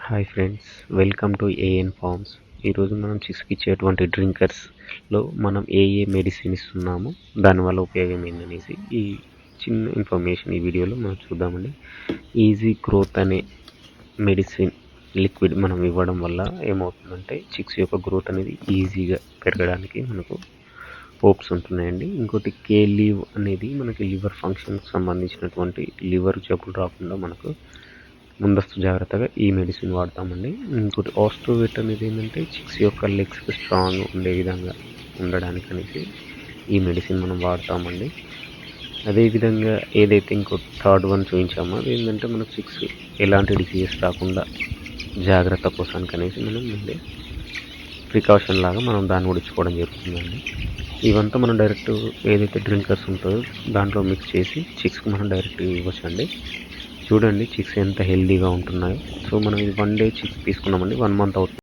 Hi friends, welcome to AN farms. ఈరోజు మనం చిక్స్కి ఇచ్చేటువంటి డ్రింకర్స్లో మనం ఏ మెడిసిన్ ఇస్తున్నాము, దానివల్ల ఉపయోగం ఏంటనేసి ఈ చిన్న ఇన్ఫర్మేషన్ ఈ వీడియోలో మనం చూద్దామండి. ఈజీ గ్రోత్ అనే మెడిసిన్ లిక్విడ్ మనం ఇవ్వడం వల్ల ఏమవుతుందంటే చిక్స్ యొక్క గ్రోత్ అనేది ఈజీగా పెరగడానికి మనకు హోప్స్ ఉంటున్నాయండి. ఇంకోటి లీవ్ అనేది మనకి లివర్ ఫంక్షన్కి సంబంధించినటువంటి లివర్ జబ్బులు రాకుండా మనకు ముందస్తు జాగ్రత్తగా ఈ మెడిసిన్ వాడతామండి. ఇంకోటి ఆస్ట్రోవెట్ అనేది ఏంటంటే చిక్స్ యొక్క లెగ్స్ స్ట్రాంగ్ ఉండే విధంగా ఉండడానికి అనేసి ఈ మెడిసిన్ మనం వాడతామండి. అదేవిధంగా ఏదైతే ఇంకో థర్డ్ వన్ చూపించామో అది ఏంటంటే మనకు చిక్స్ ఎలాంటి డిసీజెస్ రాకుండా జాగ్రత్త కోసానికి అనేసి మనం ముందే ప్రికాషన్ లాగా మనం దాన్ని ఉడుచుకోవడం జరుగుతుందండి. ఇవంతా మనం డైరెక్ట్ ఏదైతే డ్రింకర్స్ ఉంటుందో దాంట్లో మిక్స్ చేసి చిక్స్కి మనం డైరెక్ట్ ఇవ్వచ్చండి. చూడండి చిక్స్ ఎంత హెల్దీగా ఉంటున్నాయో. సో మనం ఇది 1 డే చిక్స్ తీసుకున్నామండి, 1 మంత్ అవుతుంది.